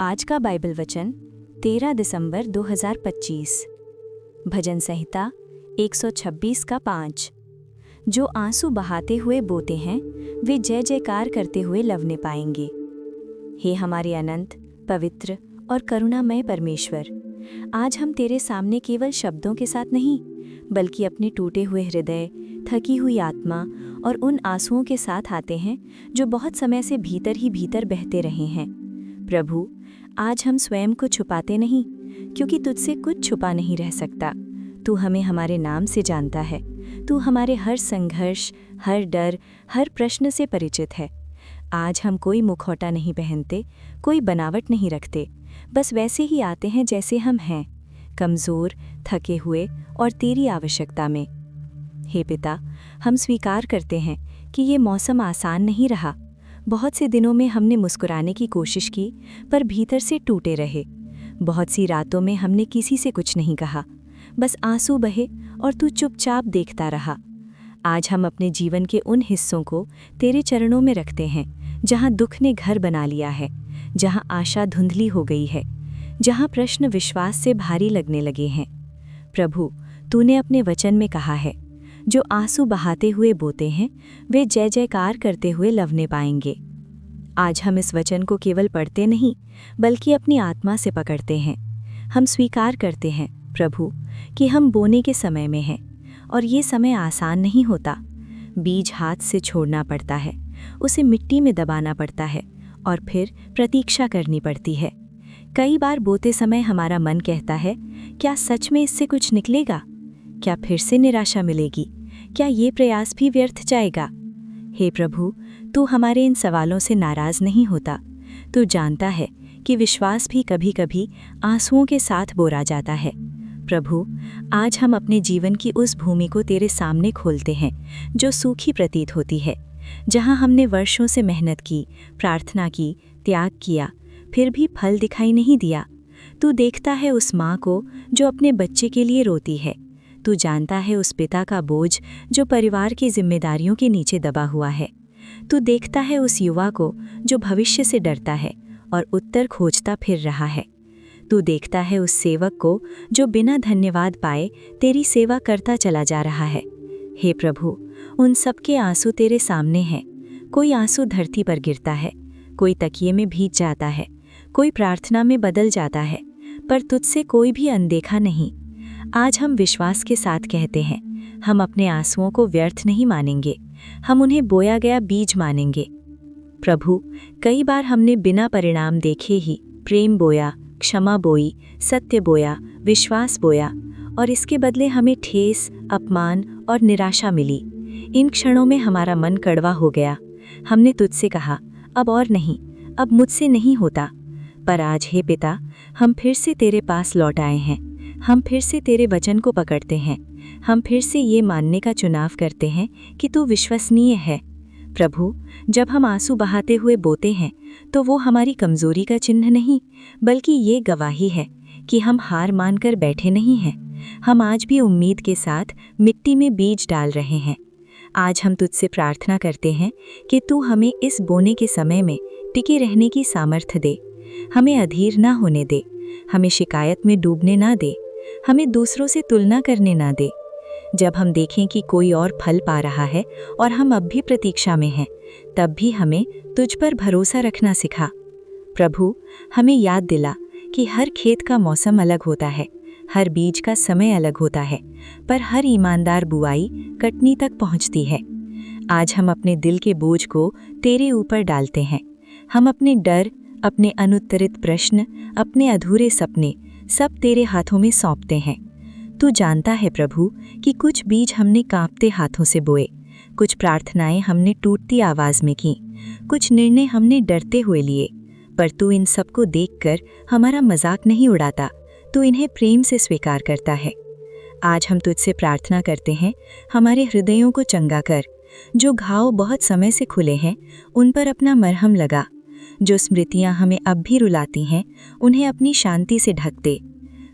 आज का बाइबल वचन 13 दिसंबर 2025। भजन संहिता 126 का 5। जो आंसू बहाते हुए बोते हैं वे जय जयकार करते हुए लवने पाएंगे। हे हमारे अनंत, पवित्र और करुणामय परमेश्वर, आज हम तेरे सामने केवल शब्दों के साथ नहीं बल्कि अपने टूटे हुए हृदय, थकी हुई आत्मा और उन आंसुओं के साथ आते हैं जो बहुत समय से भीतर ही भीतर बहते रहे हैं। प्रभु, आज हम स्वयं को छुपाते नहीं, क्योंकि तुझसे कुछ छुपा नहीं रह सकता। तू हमें हमारे नाम से जानता है। तू हमारे हर संघर्ष, हर डर, हर प्रश्न से परिचित है। आज हम कोई मुखौटा नहीं पहनते, कोई बनावट नहीं रखते, बस वैसे ही आते हैं जैसे हम हैं, कमज़ोर, थके हुए और तेरी आवश्यकता में। हे पिता, हम स्वीकार करते हैं कि ये मौसम आसान नहीं रहा। बहुत से दिनों में हमने मुस्कुराने की कोशिश की, पर भीतर से टूटे रहे। बहुत सी रातों में हमने किसी से कुछ नहीं कहा, बस आंसू बहे और तू चुपचाप देखता रहा। आज हम अपने जीवन के उन हिस्सों को तेरे चरणों में रखते हैं, जहाँ दुख ने घर बना लिया है, जहाँ आशा धुंधली हो गई है, जहाँ प्रश्न विश्वास से भारी लगने लगे हैं। प्रभु, तूने अपने वचन में कहा है, जो आंसू बहाते हुए बोते हैं वे जय जयकार करते हुए लवने पाएंगे। आज हम इस वचन को केवल पढ़ते नहीं बल्कि अपनी आत्मा से पकड़ते हैं। हम स्वीकार करते हैं प्रभु कि हम बोने के समय में हैं और ये समय आसान नहीं होता। बीज हाथ से छोड़ना पड़ता है, उसे मिट्टी में दबाना पड़ता है और फिर प्रतीक्षा करनी पड़ती है। कई बार बोते समय हमारा मन कहता है, क्या सच में इससे कुछ निकलेगा? क्या फिर से निराशा मिलेगी? क्या ये प्रयास भी व्यर्थ जाएगा? हे प्रभु, तू हमारे इन सवालों से नाराज़ नहीं होता। तू जानता है कि विश्वास भी कभी-कभी आंसुओं के साथ बोरा जाता है। प्रभु, आज हम अपने जीवन की उस भूमि को तेरे सामने खोलते हैं जो सूखी प्रतीत होती है, जहां हमने वर्षों से मेहनत की, प्रार्थना की, त्याग किया, फिर भी फल दिखाई नहीं दिया। तू देखता है उस माँ को जो अपने बच्चे के लिए रोती है। तू जानता है उस पिता का बोझ जो परिवार की जिम्मेदारियों के नीचे दबा हुआ है। तू देखता है उस युवा को जो भविष्य से डरता है और उत्तर खोजता फिर रहा है। तू देखता है उस सेवक को जो बिना धन्यवाद पाए तेरी सेवा करता चला जा रहा है। हे प्रभु, उन सबके आंसू तेरे सामने हैं। कोई आंसू धरती पर गिरता है, कोई तकिए में भीग जाता है, कोई प्रार्थना में बदल जाता है, पर तुझसे कोई भी अनदेखा नहीं। आज हम विश्वास के साथ कहते हैं, हम अपने आंसुओं को व्यर्थ नहीं मानेंगे, हम उन्हें बोया गया बीज मानेंगे। प्रभु, कई बार हमने बिना परिणाम देखे ही प्रेम बोया, क्षमा बोई, सत्य बोया, विश्वास बोया, और इसके बदले हमें ठेस, अपमान और निराशा मिली। इन क्षणों में हमारा मन कड़वा हो गया। हमने तुझसे कहा, अब और नहीं, अब मुझसे नहीं होता। पर आज हे पिता, हम फिर से तेरे पास लौट आए हैं। हम फिर से तेरे वचन को पकड़ते हैं। हम फिर से ये मानने का चुनाव करते हैं कि तू विश्वसनीय है। प्रभु, जब हम आंसू बहाते हुए बोते हैं तो वो हमारी कमजोरी का चिन्ह नहीं बल्कि ये गवाही है कि हम हार मानकर बैठे नहीं हैं। हम आज भी उम्मीद के साथ मिट्टी में बीज डाल रहे हैं। आज हम तुझसे प्रार्थना करते हैं कि तू हमें इस बोने के समय में टिके रहने की सामर्थ्य दे। हमें अधीर ना होने दे, हमें शिकायत में डूबने ना दे, हमें दूसरों से तुलना करने ना दे। जब हम देखें कि कोई और फल पा रहा है और हम अब भी प्रतीक्षा में हैं, तब भी हमें तुझ पर भरोसा रखना सिखा। प्रभु, हमें याद दिला कि हर खेत का मौसम अलग होता है, हर बीज का समय अलग होता है, पर हर ईमानदार बुआई कटनी तक पहुंचती है। आज हम अपने दिल के बोझ को तेरे ऊपर डालते हैं। हम अपने डर, अपने अनुत्तरित प्रश्न, अपने अधूरे सपने सब तेरे हाथों में सौंपते हैं। तू जानता है प्रभु कि कुछ बीज हमने कांपते हाथों से बोए, कुछ प्रार्थनाएं हमने टूटती आवाज़ में की, कुछ निर्णय हमने डरते हुए लिए, पर तू इन सबको देखकर हमारा मजाक नहीं उड़ाता, तू इन्हें प्रेम से स्वीकार करता है। आज हम तुझसे प्रार्थना करते हैं, हमारे हृदयों को चंगा कर। जो घाव बहुत समय से खुले हैं उन पर अपना मरहम लगा। जो स्मृतियां हमें अब भी रुलाती हैं उन्हें अपनी शांति से ढक दे।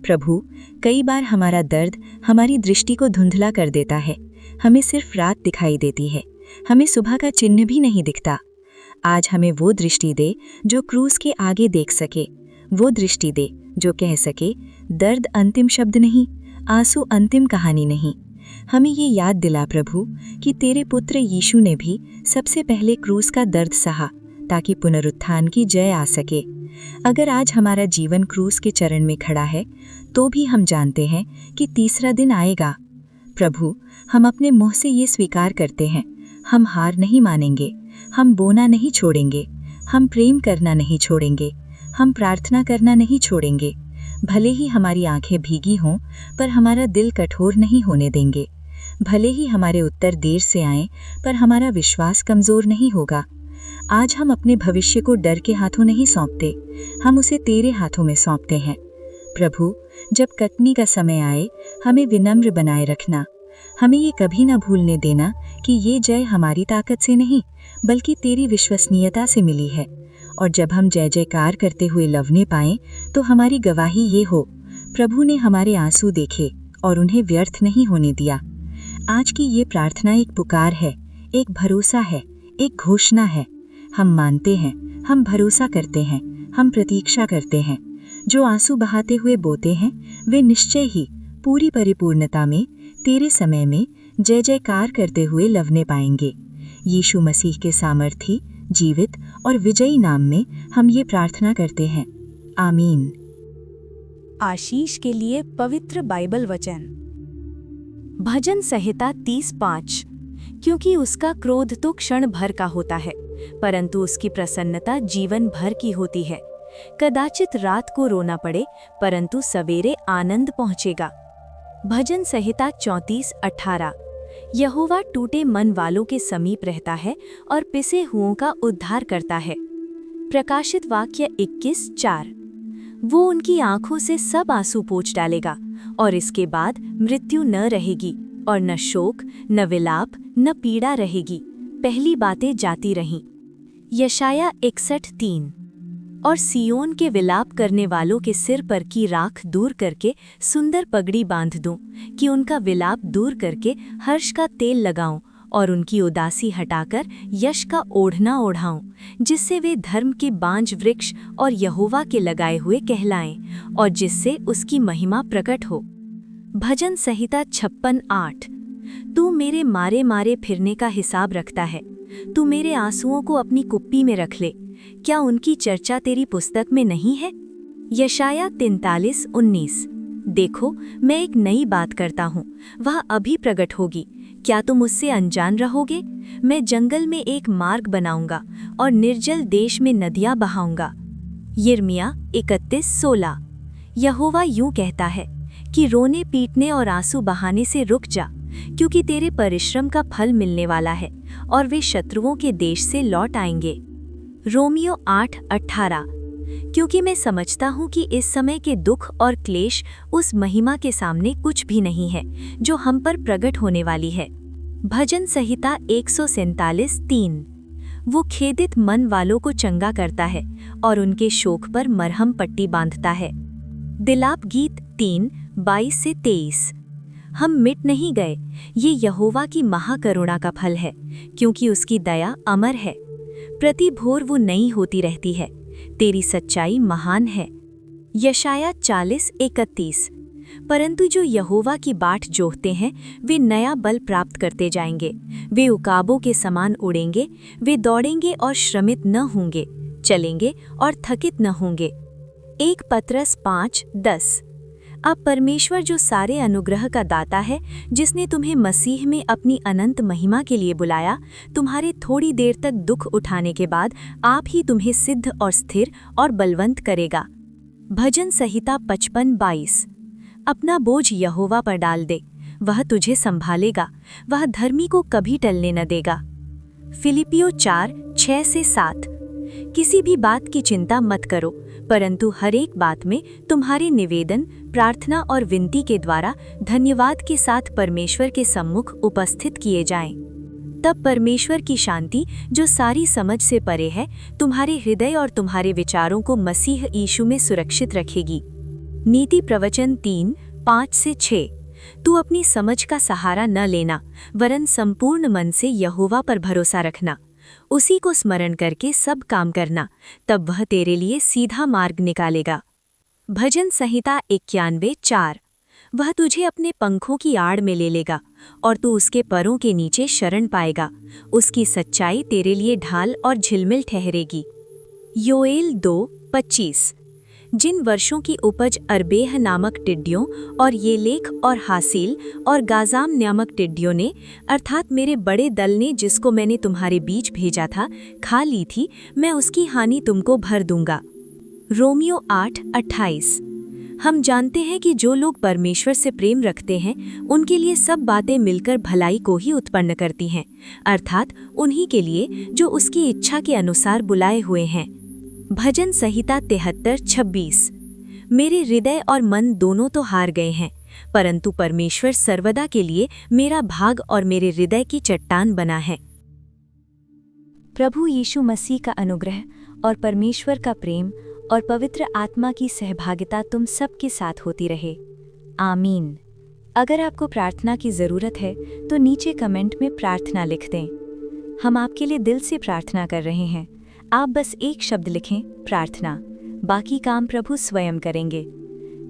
प्रभु, कई बार हमारा दर्द हमारी दृष्टि को धुंधला कर देता है। हमें सिर्फ रात दिखाई देती है, हमें सुबह का चिन्ह भी नहीं दिखता। आज हमें वो दृष्टि दे जो क्रूस के आगे देख सके, वो दृष्टि दे जो कह सके, दर्द अंतिम शब्द नहीं, आंसू अंतिम कहानी नहीं। हमें ये याद दिला प्रभु कि तेरे पुत्र यीशु ने भी सबसे पहले क्रूस का दर्द सहा ताकि पुनरुत्थान की जय आ सके। अगर आज हमारा जीवन क्रूस के चरण में खड़ा है तो भी हम जानते हैं कि तीसरा दिन आएगा। प्रभु, हम अपने मुंह से ये स्वीकार करते हैं, हम हार नहीं मानेंगे, हम बोना नहीं छोड़ेंगे, हम प्रेम करना नहीं छोड़ेंगे, हम प्रार्थना करना नहीं छोड़ेंगे। भले ही हमारी आंखें भीगी हों पर हमारा दिल कठोर नहीं होने देंगे। भले ही हमारे उत्तर देर से आएं पर हमारा विश्वास कमज़ोर नहीं होगा। आज हम अपने भविष्य को डर के हाथों नहीं सौंपते, हम उसे तेरे हाथों में सौंपते हैं। प्रभु, जब कटनी का समय आए हमें विनम्र बनाए रखना। हमें ये कभी ना भूलने देना कि ये जय हमारी ताकत से नहीं बल्कि तेरी विश्वसनीयता से मिली है। और जब हम जय जयकार करते हुए लवने पाएं तो हमारी गवाही ये हो, प्रभु ने हमारे आंसू देखे और उन्हें व्यर्थ नहीं होने दिया। आज की ये प्रार्थना एक पुकार है, एक भरोसा है, एक घोषणा है। हम मानते हैं, हम भरोसा करते हैं, हम प्रतीक्षा करते हैं। जो आंसू बहाते हुए बोते हैं वे निश्चय ही पूरी परिपूर्णता में तेरे समय में जय जयकार करते हुए लवने पाएंगे। यीशु मसीह के सामर्थी, जीवित और विजयी नाम में हम ये प्रार्थना करते हैं, आमीन। आशीष के लिए पवित्र बाइबल वचन। भजन संहिता 30:5। क्योंकि उसका क्रोध तो क्षण भर का होता है, परंतु उसकी प्रसन्नता जीवन भर की होती है। कदाचित रात को रोना पड़े, परंतु सवेरे आनंद पहुंचेगा। भजन संहिता 34:18। यहोवा टूटे मन वालों के समीप रहता है और पिसे हुओं का उद्धार करता है। प्रकाशित वाक्य 21:4। वो उनकी आंखों से सब आंसू पोंछ डालेगा और इसके बाद मृत्यु न रहेगी और न शोक, न विलाप, न पीड़ा रहेगी। पहली बातें जाती रहीं। यशाया 61:3। और सियोन के विलाप करने वालों के सिर पर की राख दूर करके सुंदर पगड़ी बांध दूं, कि उनका विलाप दूर करके हर्ष का तेल लगाऊं और उनकी उदासी हटाकर यश का ओढ़ना ओढ़ाऊं, जिससे वे धर्म के बांज वृक्ष और यहोवा के लगाए हुए कहलाएं और जिससे उसकी महिमा प्रकट हो। भजन संहिता 56:8। तू मेरे मारे मारे फिरने का हिसाब रखता है, तू मेरे आंसुओं को अपनी कुप्पी में रख ले, क्या उनकी चर्चा तेरी पुस्तक में नहीं है? यशाया 43:19। देखो, मैं एक नई बात करता हूँ, वह अभी प्रकट होगी, क्या तुम उससे अनजान रहोगे? मैं जंगल में एक मार्ग बनाऊंगा और निर्जल देश में नदियाँ बहाऊंगा। यिर्मयाह 31:16। यहोवा यूं कहता है कि रोने पीटने और आंसू बहाने से रुक जा, क्योंकि तेरे परिश्रम का फल मिलने वाला है और वे शत्रुओं के देश से लौट आएंगे। रोमियो 8:18। क्योंकि मैं समझता हूँ कि इस समय के दुख और क्लेश उस महिमा के सामने कुछ भी नहीं है जो हम पर प्रकट होने वाली है। भजन संहिता 147:3। वो खेदित मन वालों को चंगा करता है और उनके शोक पर मरहम पट्टी बांधता है। दिलाप गीत 3:22-23। हम मिट नहीं गए, ये यहोवा की महाकरुणा का फल है, क्योंकि उसकी दया अमर है। प्रति भोर वो नई होती रहती है, तेरी सच्चाई महान है। यशाया 40:31। परंतु जो यहोवा की बाट जोहते हैं वे नया बल प्राप्त करते जाएंगे, वे उकाबों के समान उड़ेंगे, वे दौड़ेंगे और श्रमित न होंगे, चलेंगे और थकित न होंगे। 1 पतरस 5:10। अब परमेश्वर जो सारे अनुग्रह का दाता है, जिसने तुम्हें मसीह में अपनी अनंत महिमा के लिए बुलाया, तुम्हारे थोड़ी देर तक दुख उठाने के बाद आप ही तुम्हें सिद्ध और स्थिर और बलवंत करेगा। भजन संहिता 55:22। अपना बोझ यहोवा पर डाल दे, वह तुझे संभालेगा, वह धर्मी को कभी टलने न देगा। फिलिपियो 4:6-7। किसी भी बात की चिंता मत करो, परंतु हर एक बात में तुम्हारे निवेदन, प्रार्थना और विनती के द्वारा धन्यवाद के साथ परमेश्वर के सम्मुख उपस्थित किए जाएं। तब परमेश्वर की शांति, जो सारी समझ से परे है, तुम्हारे हृदय और तुम्हारे विचारों को मसीह यीशु में सुरक्षित रखेगी। नीति प्रवचन 3:5-6। तू अपनी समझ का सहारा न लेना, वरन संपूर्ण मन से यहोवा पर भरोसा रखना। उसी को स्मरण करके सब काम करना, तब वह तेरे लिए सीधा मार्ग निकालेगा। भजन संहिता 91:4। वह तुझे अपने पंखों की आड़ में ले लेगा और तू उसके परों के नीचे शरण पाएगा। उसकी सच्चाई तेरे लिए ढाल और झिलमिल ठहरेगी। योएल 2:25। जिन वर्षों की उपज अरबेह नामक टिड्डियों और येलेख और हासिल और गाजाम नामक टिड्डियों ने, अर्थात मेरे बड़े दल ने जिसको मैंने तुम्हारे बीच भेजा था, खा ली थी, मैं उसकी हानि तुमको भर दूंगा। रोमियो 8:28। हम जानते हैं कि जो लोग परमेश्वर से प्रेम रखते हैं उनके लिए सब बातें मिलकर भलाई को ही उत्पन्न करती हैं, अर्थात उन्हीं के लिए जो उसकी इच्छा के अनुसार बुलाए हुए हैं। भजन संहिता 73:26। मेरे हृदय और मन दोनों तो हार गए हैं, परंतु परमेश्वर सर्वदा के लिए मेरा भाग और मेरे हृदय की चट्टान बना है। प्रभु यीशु मसीह का अनुग्रह और परमेश्वर का प्रेम और पवित्र आत्मा की सहभागिता तुम सबके साथ होती रहे। आमीन। अगर आपको प्रार्थना की ज़रूरत है तो नीचे कमेंट में प्रार्थना लिख दें। हम आपके लिए दिल से प्रार्थना कर रहे हैं। आप बस एक शब्द लिखें, प्रार्थना। बाकी काम प्रभु स्वयं करेंगे।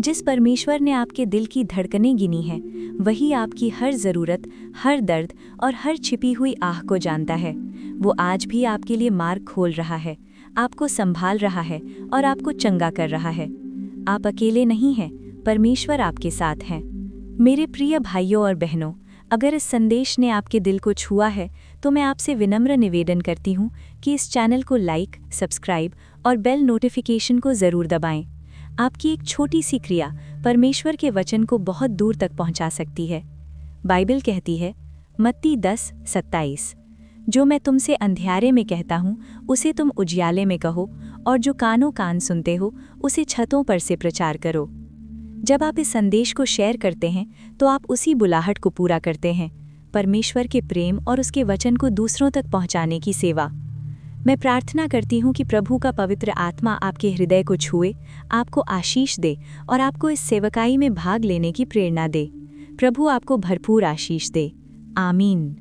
जिस परमेश्वर ने आपके दिल की धड़कनें गिनी हैं, वही आपकी हर ज़रूरत, हर दर्द और हर छिपी हुई आह को जानता है। वो आज भी आपके लिए मार्ग खोल रहा है, आपको संभाल रहा है और आपको चंगा कर रहा है। आप अकेले नहीं हैं, परमेश्वर आपके साथ हैं। मेरे प्रिय भाइयों और बहनों, अगर इस संदेश ने आपके दिल को छुआ है तो मैं आपसे विनम्र निवेदन करती हूँ कि इस चैनल को लाइक, सब्सक्राइब और बेल नोटिफिकेशन को ज़रूर दबाएं। आपकी एक छोटी सी क्रिया परमेश्वर के वचन को बहुत दूर तक पहुँचा सकती है। बाइबल कहती है, मत्ती 10:27, जो मैं तुमसे अंधियारे में कहता हूँ उसे तुम उजियाले में कहो, और जो कानों कान सुनते हो उसे छतों पर से प्रचार करो। जब आप इस संदेश को शेयर करते हैं तो आप उसी बुलाहट को पूरा करते हैं, परमेश्वर के प्रेम और उसके वचन को दूसरों तक पहुंचाने की सेवा। मैं प्रार्थना करती हूं कि प्रभु का पवित्र आत्मा आपके हृदय को छुए, आपको आशीष दे और आपको इस सेवकाई में भाग लेने की प्रेरणा दे। प्रभु आपको भरपूर आशीष दे। आमीन।